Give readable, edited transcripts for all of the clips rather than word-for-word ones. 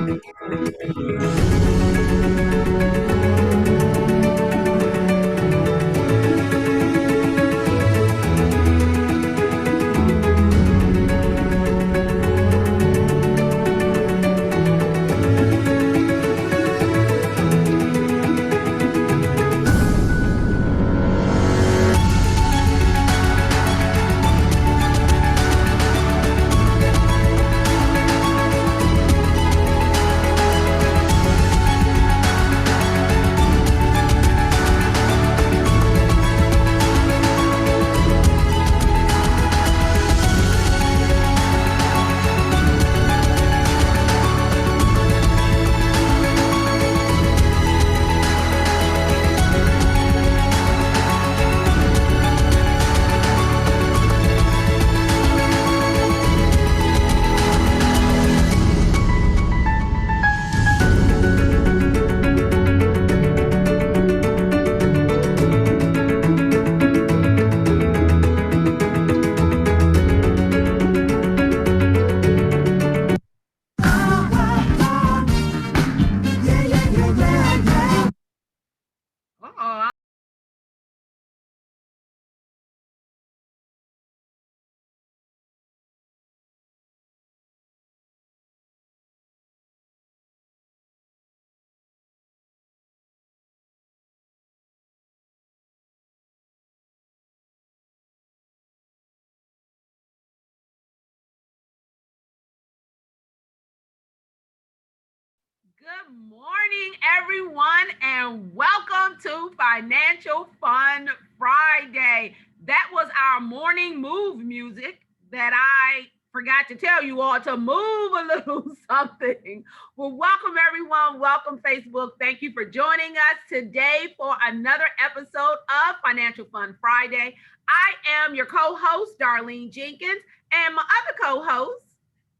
Uh-oh. Good morning, everyone, and welcome to Financial Fun Friday. That was our morning move music that I forgot to tell you all to move a little something. Well, welcome, everyone. Welcome, Facebook. Thank you for joining us today for another episode of Financial Fun Friday. I am your co host, Darlene Jenkins, and my other co host,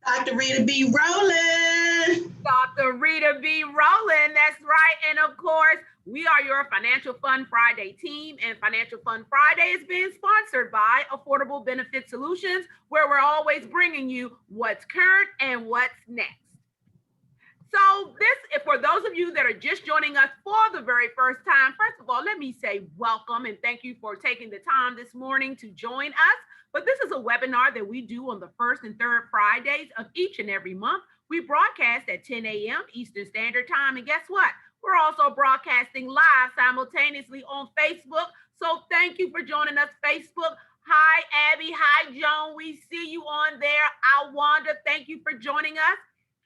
Dr. Rita B. Rowland. Dr. Rita B. Rowland, that's right. And of course, we are your Financial Fun Friday team, and Financial Fun Friday is being sponsored by Affordable Benefit Solutions, where we're always bringing you what's current and what's next. So this, for those of you that are just joining us for the very first time, first of all, let me say welcome and thank you for taking the time this morning to join us. But this is a webinar that we do on the first and third Fridays of each and every month. We broadcast at 10 a.m. Eastern Standard Time. And guess what? We're also broadcasting live simultaneously on Facebook. So thank you for joining us, Facebook. Hi, Abby. Hi, Joan. We see you on there. Wanda, thank you for joining us.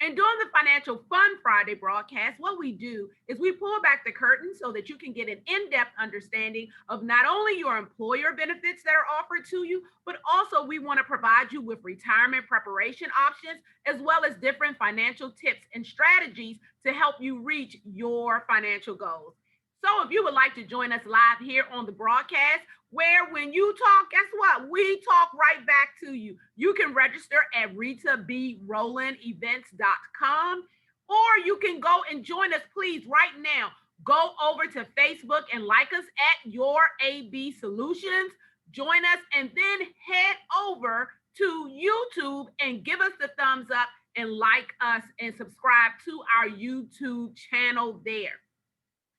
And during the Financial Fun Friday broadcast, what we do is we pull back the curtain so that you can get an in-depth understanding of not only your employer benefits that are offered to you, but also we want to provide you with retirement preparation options, as well as different financial tips and strategies to help you reach your financial goals. So if you would like to join us live here on the broadcast, where when you talk, guess what? We talk right back to you. You can register at ritabrolandevents.com, or you can go and join us, please, right now. Go over to Facebook and like us at Your AB Solutions. Join us and then head over to YouTube and give us the thumbs up and like us and subscribe to our YouTube channel there.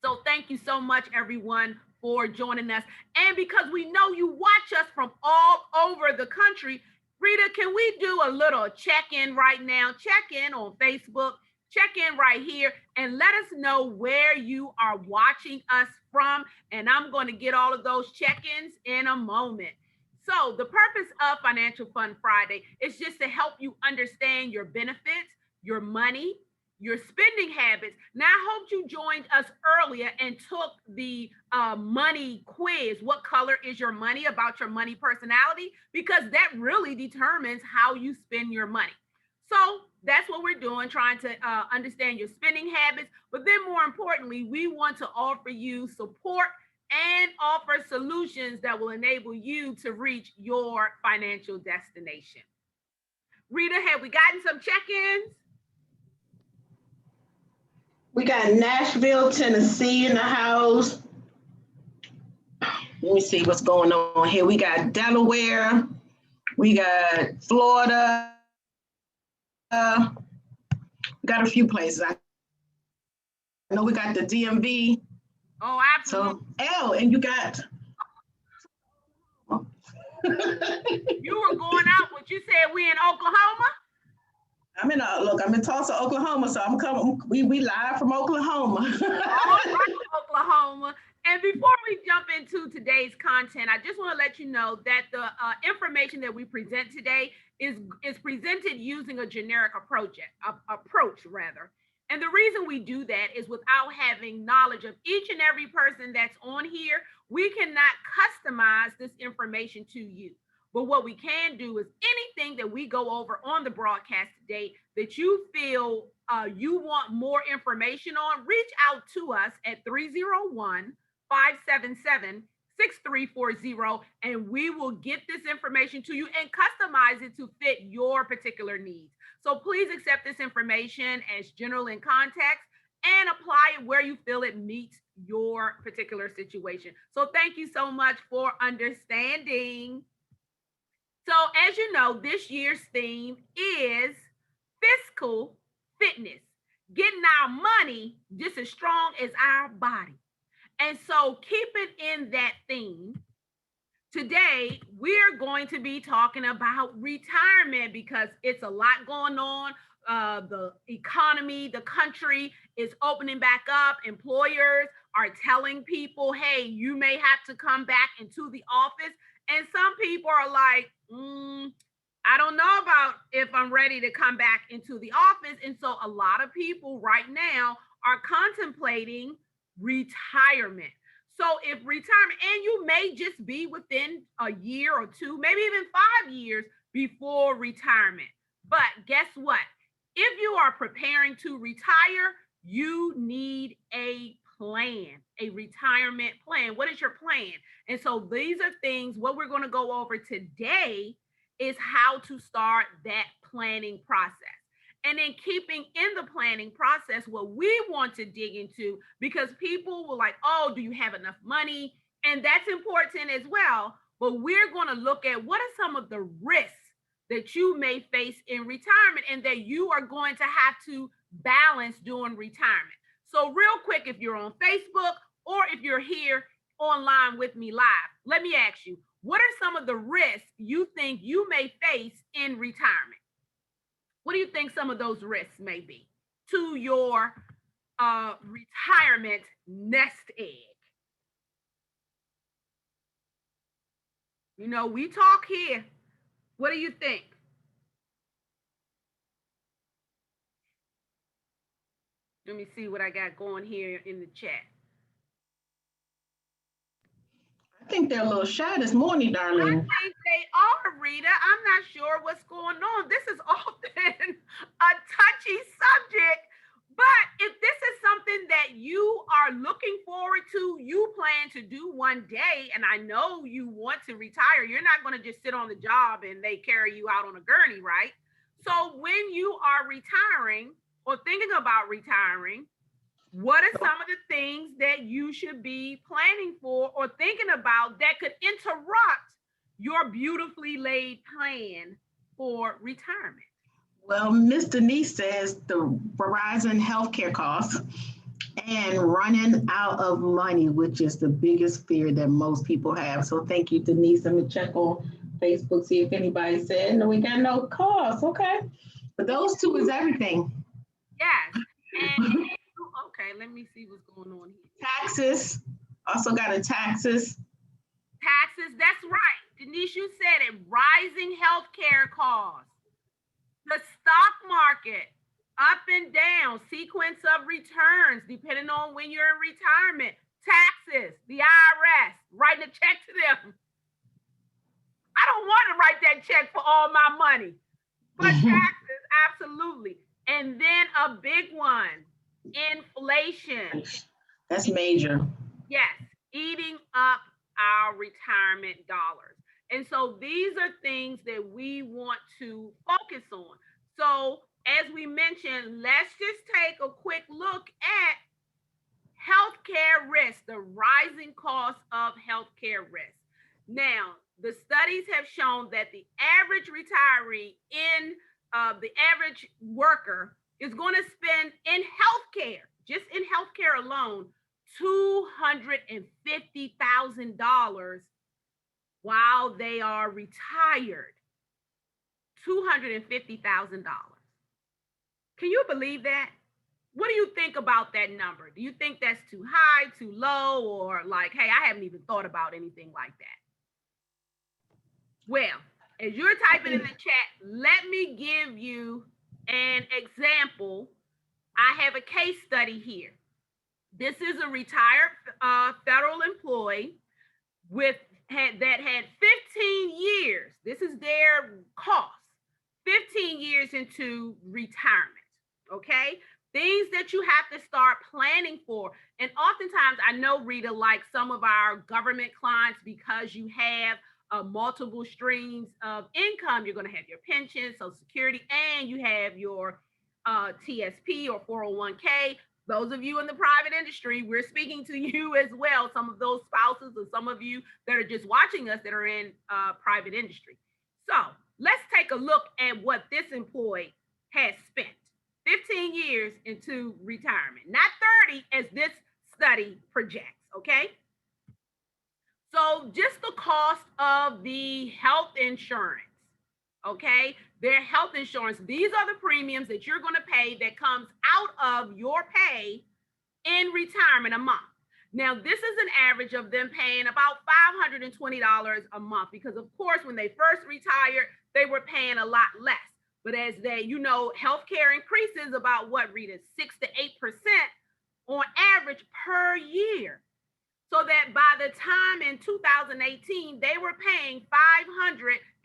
So thank you so much, everyone, for joining us. And because we know you watch us from all over the country, Rita, can we do a little check-in right now? Check in on Facebook, check in right here, and let us know where you are watching us from. And I'm going to get all of those check-ins in a moment. So the purpose of Financial Fun Friday is just to help you understand your benefits, your money, your spending habits. Now, I hope you joined us earlier and took the money quiz. What color is your money? About your money personality, because that really determines how you spend your money. So that's what we're doing, trying to understand your spending habits. But then more importantly, we want to offer you support and offer solutions that will enable you to reach your financial destination. Rita, have we gotten some check-ins? We got Nashville, Tennessee in the house. Let me see what's going on here. We got Delaware. We got Florida. We got a few places. I know we got the DMV. Oh, absolutely. So, and you got. You were going out, but you said we in Oklahoma? I'm in Tulsa, Oklahoma, so I'm coming. We live from Oklahoma. All right, Oklahoma. And before we jump into today's content, I just want to let you know that the information that we present today is presented using a generic approach. And the reason we do that is without having knowledge of each and every person that's on here, we cannot customize this information to you. But what we can do is anything that we go over on the broadcast today that you feel you want more information on, reach out to us at 301-577-6340, and we will get this information to you and customize it to fit your particular needs. So please accept this information as general in context and apply it where you feel it meets your particular situation. So thank you so much for understanding. So as you know, this year's theme is fiscal fitness, getting our money just as strong as our body. And so keeping in that theme, today we're going to be talking about retirement because it's a lot going on. The economy, the country is opening back up. Employers are telling people, hey, you may have to come back into the office. And some people are like, I don't know about if I'm ready to come back into the office. And so a lot of people right now are contemplating retirement. So if retirement, and you may just be within a year or two, maybe even 5 years before retirement. But guess what? If you are preparing to retire, you need a plan, a retirement plan. What is your plan? And so these are things, what we're going to go over today is how to start that planning process. And then keeping in the planning process, what we want to dig into, because people will like, oh, do you have enough money? And that's important as well. But we're going to look at what are some of the risks that you may face in retirement and that you are going to have to balance during retirement. So real quick, if you're on Facebook or if you're here online with me live, let me ask you, what are some of the risks you think you may face in retirement? What do you think some of those risks may be to your retirement nest egg? You know, we talk here. What do you think? Let me see what I got going here in the chat. I think they're a little shy this morning, darling. I think they are, Rita. I'm not sure what's going on. This is often a touchy subject, but if this is something that you are looking forward to, you plan to do one day, and I know you want to retire, you're not going to just sit on the job and they carry you out on a gurney, right? So when you are retiring or thinking about retiring, what are some of the things that you should be planning for or thinking about that could interrupt your beautifully laid plan for retirement? Well, Miss Denise says the Verizon healthcare costs and running out of money, which is the biggest fear that most people have. So thank you, Denise. Let me check on Facebook, see if anybody said, no, we got no costs. Okay. But those two is everything. Yes. And okay, let me see what's going on here. Taxes. Also got a taxes. Taxes, that's right. Denise, you said it. Rising healthcare costs. The stock market, up and down, sequence of returns, depending on when you're in retirement. Taxes, the IRS, writing a check to them. I don't want to write that check for all my money. But taxes, absolutely. And then a big one, inflation. That's major. Yes, eating up our retirement dollars. And so these are things that we want to focus on. So as we mentioned, let's just take a quick look at healthcare risks, the rising cost of healthcare risks. Now, the studies have shown that the average retiree the average worker is going to spend in healthcare, just in healthcare alone, $250,000 while they are retired. $250,000. Can you believe that? What do you think about that number? Do you think that's too high, too low, or like, hey, I haven't even thought about anything like that? Well, as you're typing in the chat, let me give you an example. I have a case study here. This is a retired federal employee that had 15 years. This is their cost. 15 years into retirement, okay? Things that you have to start planning for. And oftentimes, I know, Rita, like some of our government clients, because you have multiple streams of income, you're going to have your pension, Social Security, and you have your TSP or 401k. Those of you in the private industry, we're speaking to you as well. Some of those spouses or some of you that are just watching us that are in private industry. So let's take a look at what this employee has spent. 15 years into retirement, not 30 as this study projects, okay? So just the cost of the health insurance, okay? Their health insurance, these are the premiums that you're gonna pay that comes out of your pay in retirement a month. Now, this is an average of them paying about $520 a month because, of course, when they first retired, they were paying a lot less. But as they, healthcare increases about what, Rita, 6 to 8% on average per year. So that by the time in 2018, they were paying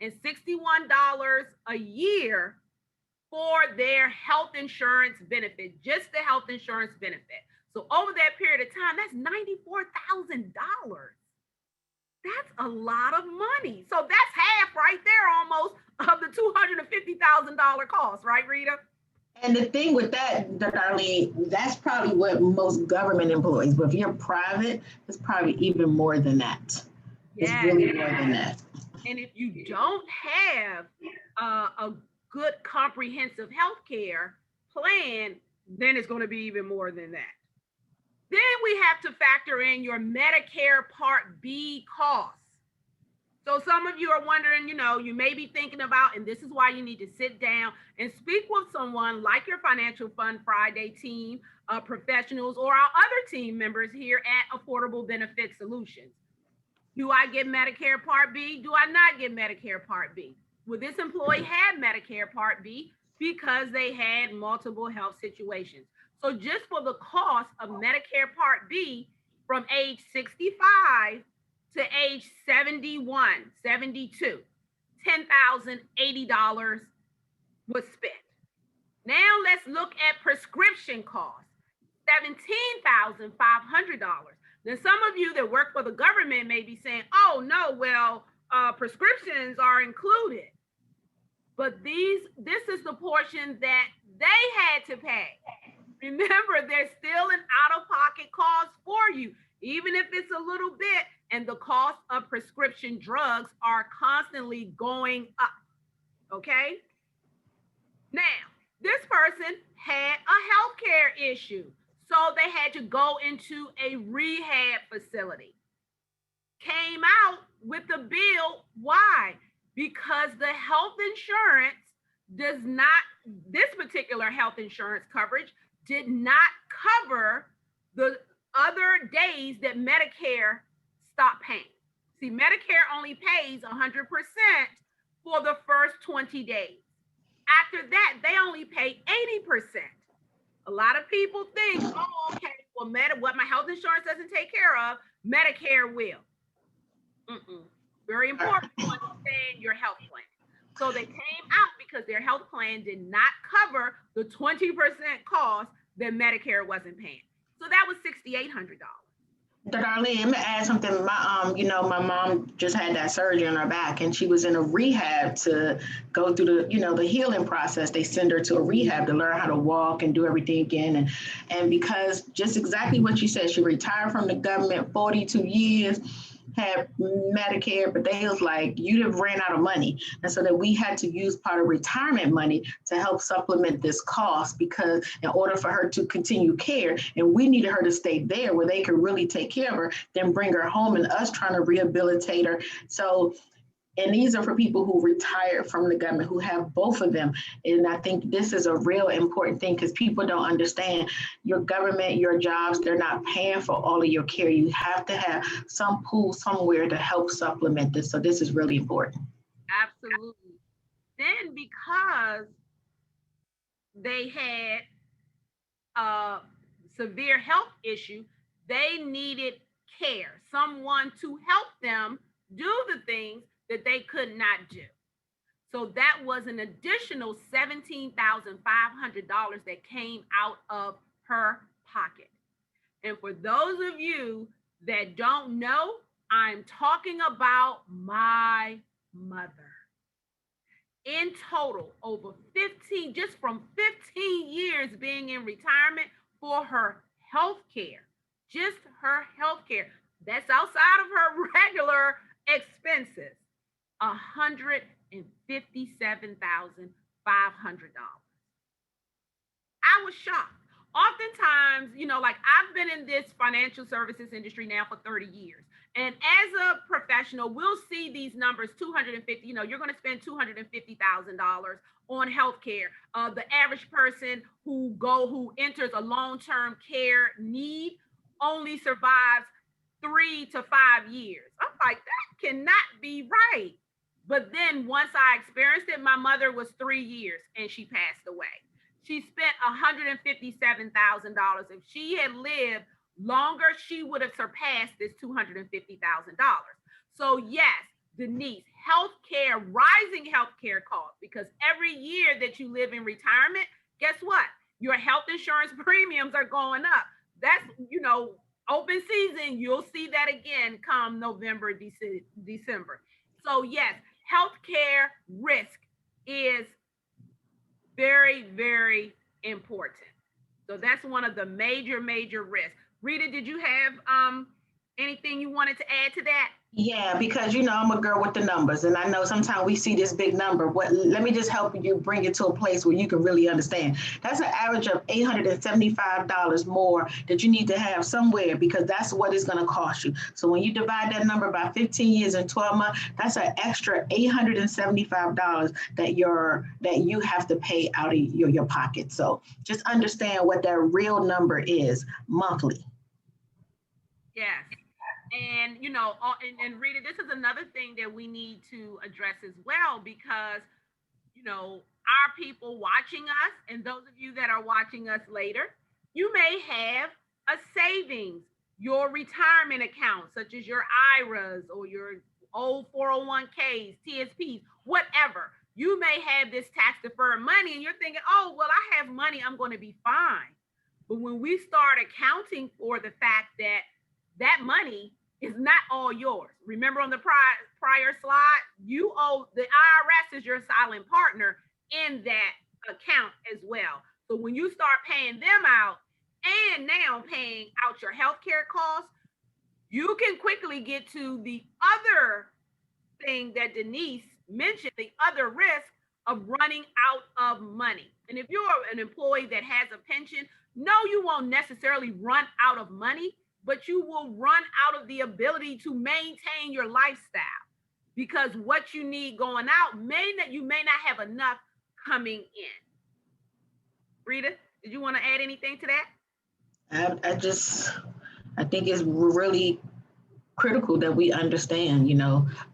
$561 a year for their health insurance benefit, just the health insurance benefit. So over that period of time, that's $94,000. That's a lot of money. So that's half right there almost of the $250,000 cost, right, Rita? And the thing with that, Darlene, that's probably what most government employees, but if you're private, it's probably even more than that. It's really more than that. And if you don't have a good comprehensive health care plan, then it's going to be even more than that. Then we have to factor in your Medicare Part B costs. So some of you are wondering, you may be thinking about, and this is why you need to sit down and speak with someone like your Financial Fun Friday team, professionals, or our other team members here at Affordable Benefit Solutions. Do I get Medicare Part B? Do I not get Medicare Part B? Well, this employee had Medicare Part B because they had multiple health situations. So just for the cost of Medicare Part B from age 65 to age 71, 72, $10,080 was spent. Now let's look at prescription costs, $17,500. Now some of you that work for the government may be saying, oh no, well, prescriptions are included. But this is the portion that they had to pay. Remember, there's still an out-of-pocket cost for you, even if it's a little bit, and the cost of prescription drugs are constantly going up, okay? Now, this person had a healthcare issue, so they had to go into a rehab facility. Came out with the bill, why? Because the health insurance does not, this particular health insurance coverage did not cover the other days that Medicare stopped paying. See, Medicare only pays 100% for the first 20 days. After that, they only pay 80%. A lot of people think, oh, okay, well, what my health insurance doesn't take care of, Medicare will. Very important to understand your health plan. So they came out because their health plan did not cover the 20% cost that Medicare wasn't paying. So that was $6,800. Darlene, let me add something. My mom just had that surgery on her back, and she was in a rehab to go through the healing process. They send her to a rehab to learn how to walk and do everything again. And because just exactly what you said, she retired from the government 42 years, had Medicare, but they was like, you'd have ran out of money. And so that we had to use part of retirement money to help supplement this cost, because in order for her to continue care, and we needed her to stay there where they could really take care of her, then bring her home, and us trying to rehabilitate her. So, and these are for people who retired from the government, who have both of them. And I think this is a real important thing, because people don't understand your government, your jobs, they're not paying for all of your care. You have to have some pool somewhere to help supplement this. So this is really important. Absolutely. Then because they had a severe health issue, they needed care, someone to help them do the things that they could not do. So that was an additional $17,500 that came out of her pocket. And for those of you that don't know, I'm talking about my mother. In total, over 15, just from 15 years being in retirement for her health care, just her health care, that's outside of her regular expenses, $157,500. I was shocked. Oftentimes, like I've been in this financial services industry now for 30 years. And as a professional, we'll see these numbers, 250, you're going to spend $250,000 on healthcare. The average person who enters a long-term care need only survives 3 to 5 years. I'm like, that cannot be right. But then once I experienced it, my mother was 3 years and she passed away. She spent $157,000. If she had lived longer, she would have surpassed this $250,000. So yes, Denise, healthcare, rising healthcare costs, because every year that you live in retirement, guess what? Your health insurance premiums are going up. That's, open season, you'll see that again come November, December. So yes, healthcare risk is very, very important. So that's one of the major risks. Rita, did you have anything you wanted to add to that? Yeah, because I'm a girl with the numbers, and I know sometimes we see this big number. Let me just help you bring it to a place where you can really understand. That's an average of $875 more that you need to have somewhere, because that's what it's going to cost you. So when you divide that number by 15 years and 12 months, that's an extra $875 that you have to pay out of your pocket. So just understand what that real number is monthly. Yes. And, and Rita, this is another thing that we need to address as well, because, our people watching us, and those of you that are watching us later, you may have a savings, your retirement account, such as your IRAs or your old 401ks, TSPs, whatever. You may have this tax deferred money and you're thinking, oh, well, I have money, I'm going to be fine. But when we start accounting for the fact that that money is not all yours. Remember on the prior slide, you owe the IRS is your silent partner in that account as well. So when you start paying them out and now paying out your healthcare costs, you can quickly get to the other thing that Denise mentioned, the other risk of running out of money. And if you're an employee that has a pension, no, you won't necessarily run out of money, but you will run out of the ability to maintain your lifestyle, because what you need going out you may not have enough coming in. Rita, did you want to add anything to that? I think it's really critical that we understand,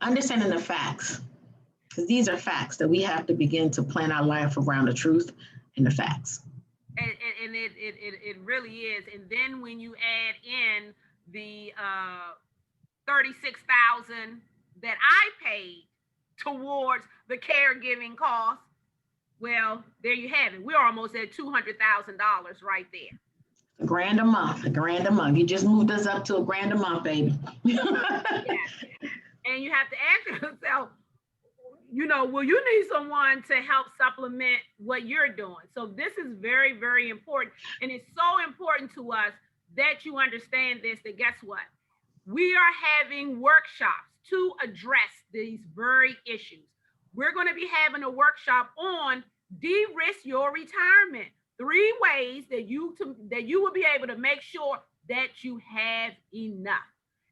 understanding the facts, because these are facts that we have to begin to plan our life around the truth and the facts. And it really is. And then when you add in the $36,000 that I paid towards the caregiving costs, well, there you have it. We're almost at $200,000 right there. $1,000 a month. You just moved us up to $1,000 a month, baby. Yeah. And you have to ask yourself, will you need someone to help supplement what you're doing? So this is very, very important. And it's so important to us that you understand this, that guess what? we are having workshops to address these very issues. We're going to be having a workshop on de-risk your retirement. 3 ways that you will be able to make sure that you have enough.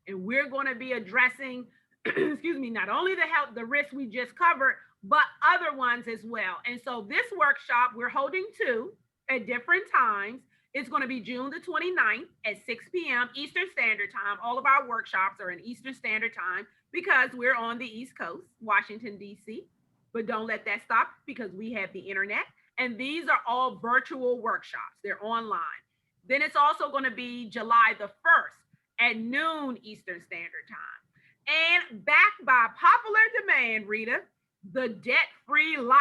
And we're going to be addressing, excuse me, not only the risks we just covered, but other ones as well. And so this workshop, we're holding 2 at different times. It's going to be June the 29th at 6 p.m. Eastern Standard Time. All of our workshops are in Eastern Standard Time because we're on the East Coast, Washington, D.C. But don't let that stop because we have the internet. And these are all virtual workshops. They're online. Then it's also going to be July the 1st at noon Eastern Standard Time. And backed by popular demand, Rita, the debt-free life.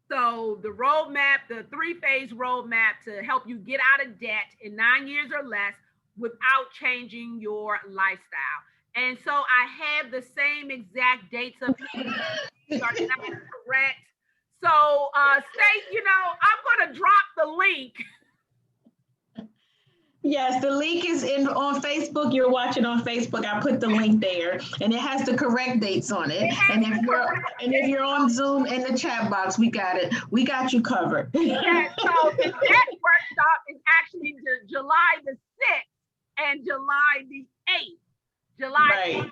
So the roadmap, the 3-phase roadmap to help you get out of debt in 9 years or less without changing your lifestyle. And so I have the same exact dates of these are not correct. So State, I'm going to drop the link. Yes, the link is on Facebook. You're watching on Facebook. I put the link there, and it has the correct dates on it. And if you're on Zoom in the chat box, we got it. We got you covered. Yeah, so the debt workshop is actually July the 6th and July the 8th. July 6th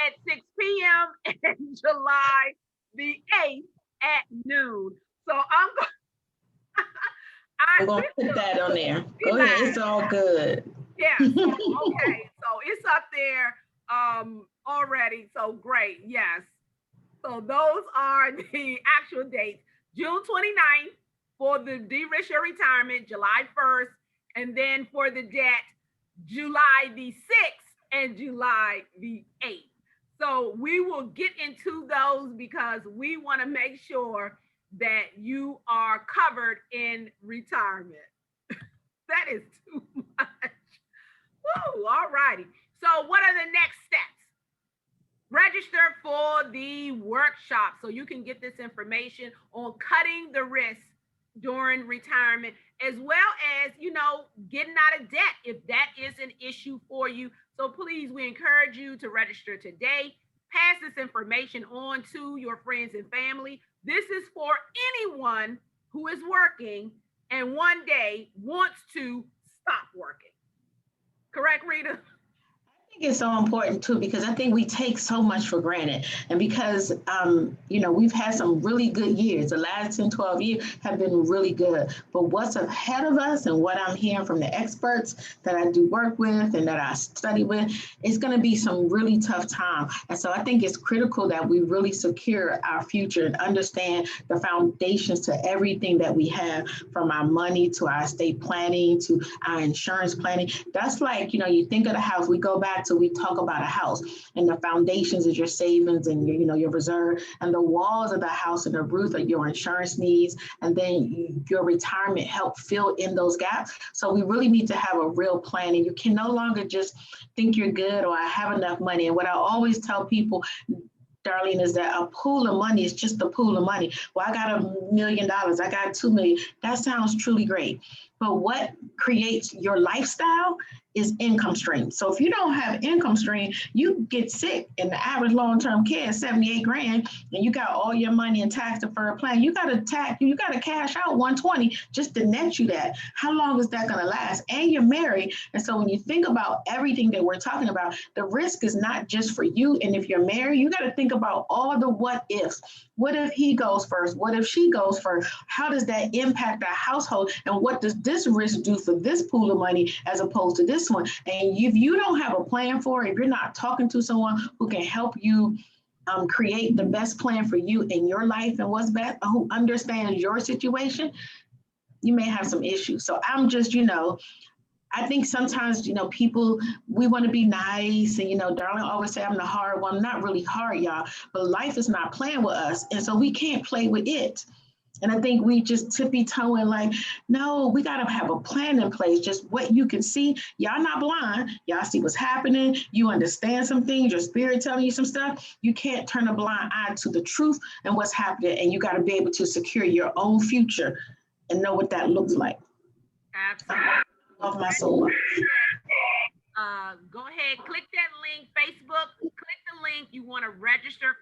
at 6 p.m. and July the 8th at noon. So I'm going to put that on there. Go ahead. It's all good. Yeah. So, okay. So it's up there already. So great. Yes. So those are the actual dates. June 29th for the de-risk your retirement, July 1st. And then for the debt, July the 6th and July the 8th. So we will get into those because we want to make sure that you are covered in retirement. That is too much. Woo, all righty. So what are the next steps? Register for the workshop so you can get this information on cutting the risk during retirement, as well as, getting out of debt if that is an issue for you. So please, we encourage you to register today. Pass this information on to your friends and family. This is for anyone who is working and one day wants to stop working. Correct, Rita? I think it's so important too, because I think we take so much for granted. And because, we've had some really good years. The last 10, 12 years have been really good. But what's ahead of us and what I'm hearing from the experts that I do work with and that I study with, it's going to be some really tough time. And so I think it's critical that we really secure our future and understand the foundations to everything that we have, from our money to our estate planning to our insurance planning. That's like, you think of the house, we go back to, we talk about a house, and the foundations is your savings and your reserve, and the walls of the house and the roof are your insurance needs, and then your retirement help fill in those gaps. So we really need to have a real plan, and you can no longer just think you're good or I have enough money. And what I always tell people, Darlene, is that a pool of money is just a pool of money. Well, I got $1 million, I got 2 million. That sounds truly great. But what creates your lifestyle is income stream. So if you don't have income stream, you get sick, and the average long-term care is $78,000, and you got all your money in tax deferred plan. You got to cash out $120 just to net you that. How long is that going to last? And you're married. And so when you think about everything that we're talking about, the risk is not just for you. And if you're married, you got to think about all the what ifs. What if he goes first? What if she goes first? How does that impact our household? And what does this risk do for this pool of money as opposed to this one? And if you don't have a plan for it, if you're not talking to someone who can help you create the best plan for you in your life and what's best, who understands your situation, you may have some issues. So I'm just, I think sometimes, people, we want to be nice. And, Darlene always say I'm the hard one. I'm not really hard, y'all, but life is not playing with us. And so we can't play with it. And I think we just tippy-toeing like, no, we got to have a plan in place. Just what you can see. Y'all not blind. Y'all see what's happening. You understand some things. Your spirit telling you some stuff. You can't turn a blind eye to the truth and what's happening. And you got to be able to secure your own future and know what that looks like. Absolutely. Love my soul. Go ahead, click that link, Facebook, click the link. You want to register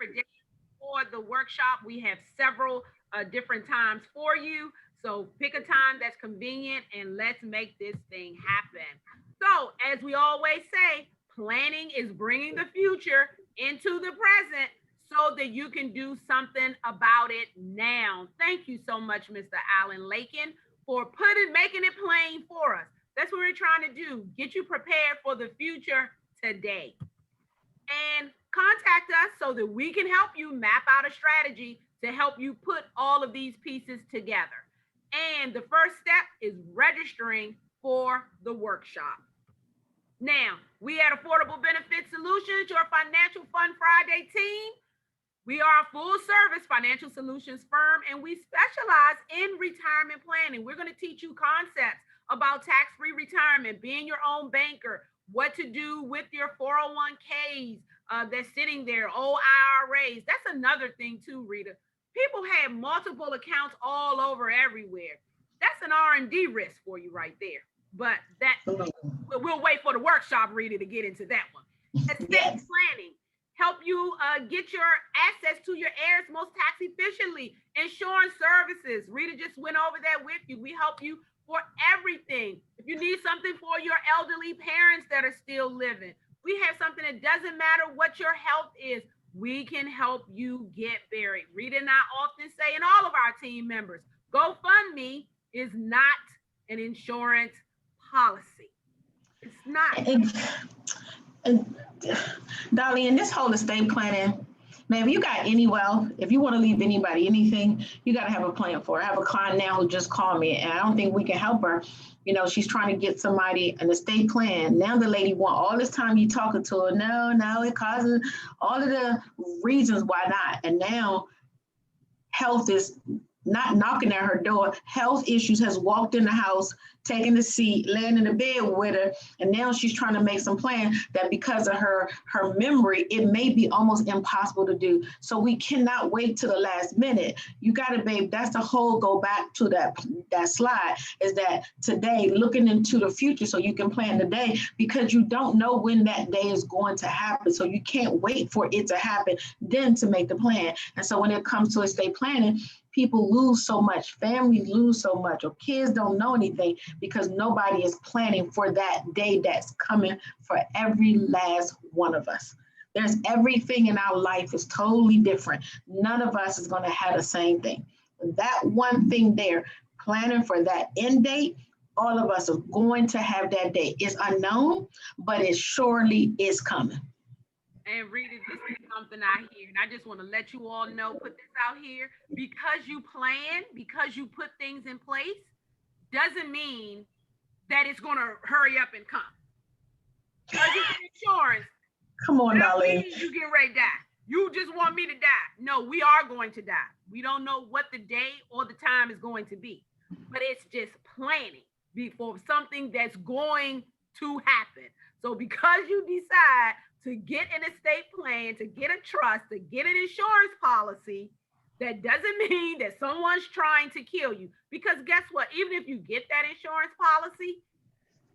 for the workshop. We have several different times for you. So pick a time that's convenient and let's make this thing happen. So as we always say, planning is bringing the future into the present so that you can do something about it now. Thank you so much, Mr. Alan Lakin, for making it plain for us. That's what we're trying to do, get you prepared for the future today. And contact us so that we can help you map out a strategy to help you put all of these pieces together. And the first step is registering for the workshop. Now, we at Affordable Benefit Solutions, your Financial Fun Friday team, we are a full service financial solutions firm, and we specialize in retirement planning. We're going to teach you concepts about tax-free retirement, being your own banker, what to do with your 401ks that's sitting there, old IRAs. That's another thing too, Rita. People have multiple accounts all over everywhere. That's an R&D risk for you right there. But we'll wait for the workshop, Rita, to get into that one. Estate planning. Help you get your assets to your heirs most tax efficiently. Insurance services. Rita just went over that with you. We help you for everything. If you need something for your elderly parents that are still living, we have something that doesn't matter what your health is. We can help you get buried. Rita and I often say, and all of our team members, GoFundMe is not an insurance policy. It's not. And Dolly, in this whole estate planning, man, if you got any wealth, if you want to leave anybody anything, you got to have a plan for it. I have a client now who just called me, and I don't think we can help her. You know, she's trying to get somebody an estate plan. Now the lady want all this time you talking to her. No, it causes all of the reasons why not. And now health is not knocking at her door. Health issues has walked in the house, taken the seat, laying in the bed with her, and now she's trying to make some plan that because of her memory, it may be almost impossible to do. So we cannot wait till the last minute. You got to, babe, that's the whole go back to that slide, is that today, looking into the future so you can plan the day, because you don't know when that day is going to happen. So you can't wait for it to happen then to make the plan. And so when it comes to estate planning, people lose so much, families lose so much, or kids don't know anything because nobody is planning for that day that's coming for every last one of us. There's everything in our life is totally different. None of us is going to have the same thing. That one thing there, planning for that end date, all of us are going to have that day. It's unknown, but it surely is coming. And Rita, this is something I hear, and I just want to let you all know, put this out here, because you plan, because you put things in place, doesn't mean that it's going to hurry up and come. Because you get insurance. Come on, darling. You get ready to die. You just want me to die. No, we are going to die. We don't know what the day or the time is going to be, but it's just planning for something that's going to happen. So because you decide to get an estate plan, to get a trust, to get an insurance policy, that doesn't mean that someone's trying to kill you. Because guess what? Even if you get that insurance policy,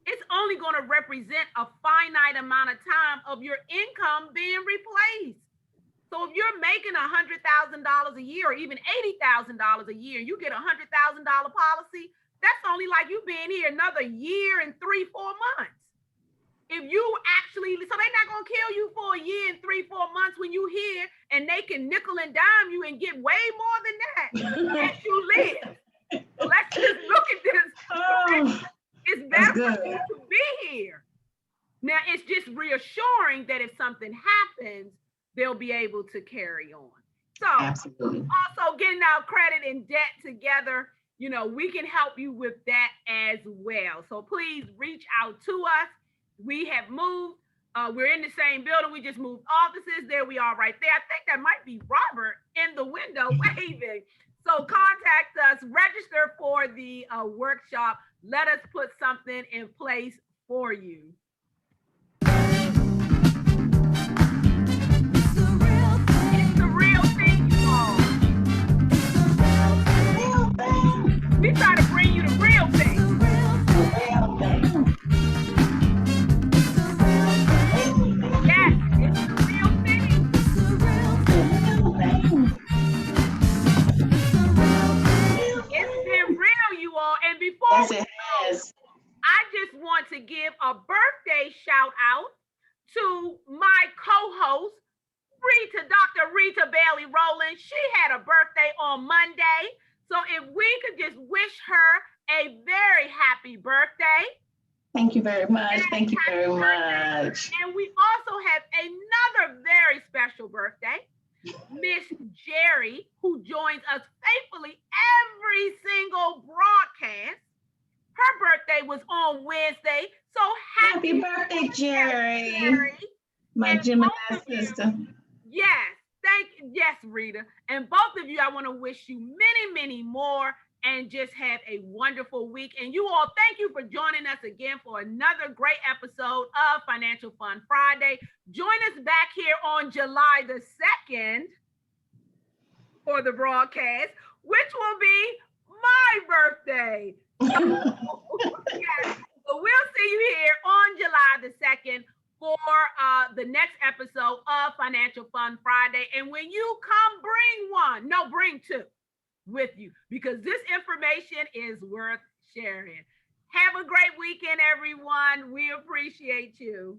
it's only going to represent a finite amount of time of your income being replaced. So if you're making $100,000 a year or even $80,000 a year, you get a $100,000 policy, that's only like you being here another year and 3-4 months. If you actually, so they're not going to kill you for a year and 3-4 months when you here, and they can nickel and dime you and get way more than that as you live. So let's just look at this. Oh, it's better for you to be here. Now, it's just reassuring that if something happens, they'll be able to carry on. So absolutely. Also getting our credit and debt together, you know, we can help you with that as well. So please reach out to us. We have moved. We're in the same building. We just moved offices. There we are right there. I think that might be Robert in the window waving. So contact us, register for the workshop. Let us put something in place for you. It's the real thing, you all. We try to bring you the real thing. to give a birthday shout out to my co-host, Dr. Rita Bailey Rowland. She had a birthday on Monday. So if we could just wish her a very happy birthday. Thank you very much. Thank you very much. And we also have another very special birthday, Miss Jerry, who joins us faithfully every single broadcast. Her birthday was on Wednesday. So happy birthday, Jerry. My Gemini sister. Yes, Rita. And both of you, I want to wish you many, many more and just have a wonderful week. And you all, thank you for joining us again for another great episode of Financial Fun Friday. Join us back here on July the 2nd for the broadcast, which will be my birthday. Yes. So we'll see you here on July the 2nd for the next episode of Financial Fun Friday. And when you come, bring two with you, because this information is worth sharing. Have a great weekend, everyone. We appreciate you.